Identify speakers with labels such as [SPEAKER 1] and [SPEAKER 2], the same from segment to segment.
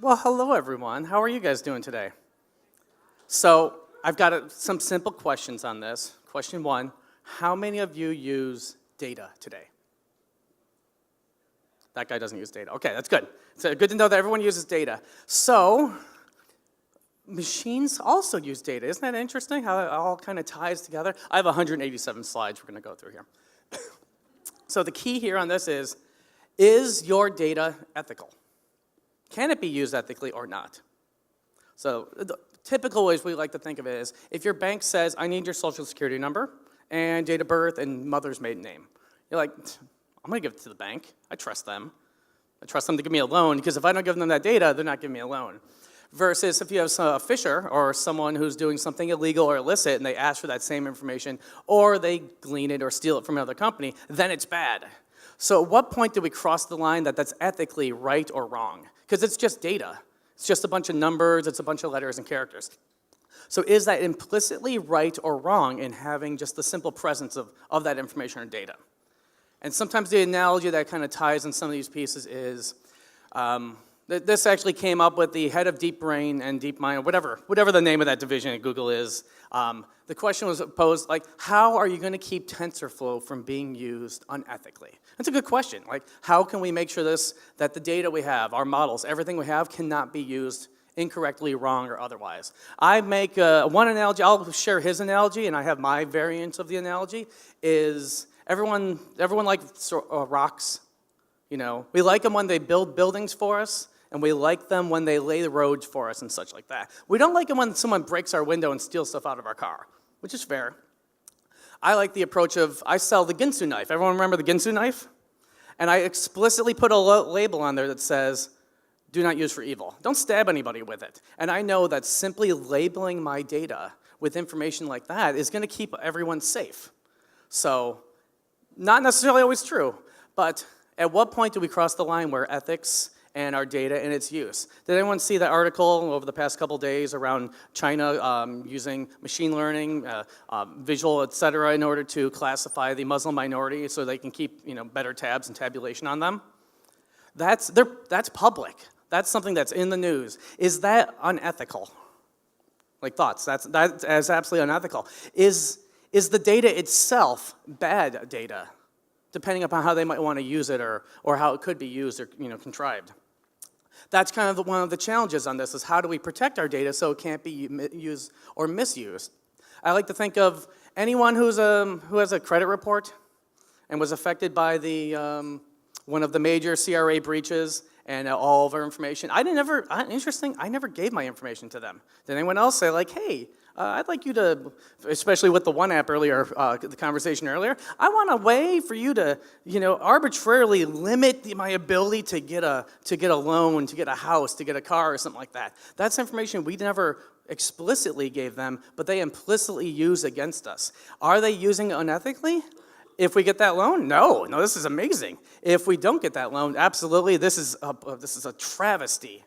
[SPEAKER 1] Well, hello everyone. How are you guys doing today? So I've got some simple questions on this. Question one, how many of you use data today? That guy doesn't use data. Okay, that's good. It's good to know that everyone uses data. So machines also use data. Isn't that interesting how it all kind of ties together? I have 187 slides we're going to go through here. So the key here on this is your data ethical? Can it be used ethically or not? So the typical ways we like to think of it is, if your bank says, I need your social security number and date of birth and mother's maiden name, you're like, I'm going to give it to the bank. I trust them. I trust them to give me a loan, because if I don't give them that data, they're not giving me a loan. Versus if you have a fisher or someone who's doing something illegal or illicit and they ask for that same information, or they glean it or steal it from another company, then it's bad. So at what point do we cross the line that that's ethically right or wrong? Because it's just data. It's just a bunch of numbers, it's a bunch of letters and characters. So is that implicitly right or wrong in having just the simple presence of that information or data? And sometimes the analogy that kind of ties in some of these pieces is, this actually came up with the head of Deep Brain and Deep Mind, whatever the name of that division at Google is. The question was posed, like, how are you going to keep TensorFlow from being used unethically? That's a good question. Like, how can we make sure that the data we have, our models, everything we have cannot be used incorrectly, wrong, or otherwise? I make one analogy. I'll share his analogy, and I have my variant of the analogy, is everyone likes rocks. You know, we like them when they build buildings for us, and we like them when they lay the roads for us and such like that. We don't like them when someone breaks our window and steals stuff out of our car, which is fair. I like the approach of, I sell the Ginsu knife. Everyone remember the Ginsu knife? And I explicitly put a label on there that says, do not use for evil. Don't stab anybody with it. And I know that simply labeling my data with information like that is going to keep everyone safe. So, not necessarily always true, but at what point do we cross the line where ethics and our data and its use? Did anyone see that article over the past couple days around China using machine learning, visual, et cetera, in order to classify the Muslim minority so they can keep better tabs and tabulation on them? That's public. That's something that's in the news. Is that unethical? Like, thoughts? That's absolutely unethical. Is the data itself bad data, depending upon how they might want to use it or how it could be used or contrived? That's kind of one of the challenges on this, is how do we protect our data so it can't be used or misused? I like to think of anyone who has a credit report and was affected by one of the major CRA breaches and all of our information. Interesting, I never gave my information to them. Did anyone else say, like, hey, I'd like you to, especially with the one app earlier, the conversation earlier, I want a way for you to, arbitrarily limit my ability to get a loan, to get a house, to get a car, or something like that. That's information we never explicitly gave them, but they implicitly use against us. Are they using it unethically? If we get that loan, no, this is amazing. If we don't get that loan, absolutely, this is a travesty.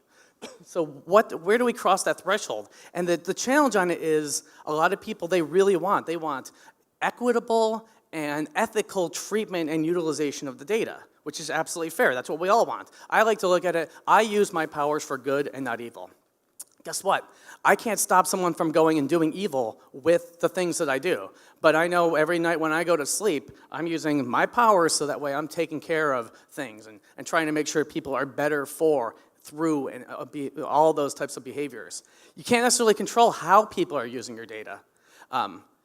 [SPEAKER 1] So where do we cross that threshold? And the challenge on it is, a lot of people, they want equitable and ethical treatment and utilization of the data, which is absolutely fair. That's what we all want. I like to look at it, I use my powers for good and not evil. Guess what? I can't stop someone from going and doing evil with the things that I do. But I know every night when I go to sleep, I'm using my powers so that way I'm taking care of things and trying to make sure people are better through and all those types of behaviors. You can't necessarily control how people are using your data.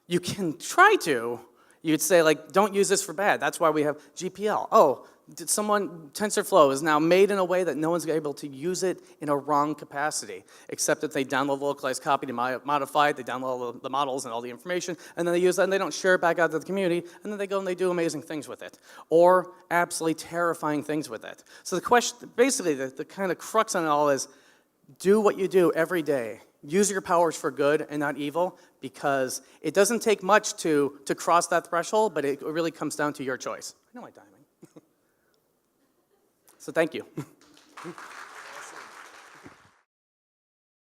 [SPEAKER 1] You can try to. You'd say, like, don't use this for bad. That's why we have GPL. Oh, TensorFlow is now made in a way that no one's able to use it in a wrong capacity, except that they download the localized copy to modify it, they download the models and all the information, and then they use that and they don't share it back out to the community, and then they go and they do amazing things with it, or absolutely terrifying things with it. So the question, basically, the kind of crux on it all is, do what you do every day. Use your powers for good and not evil, because it doesn't take much to cross that threshold, but it really comes down to your choice. I know my timing. So thank you.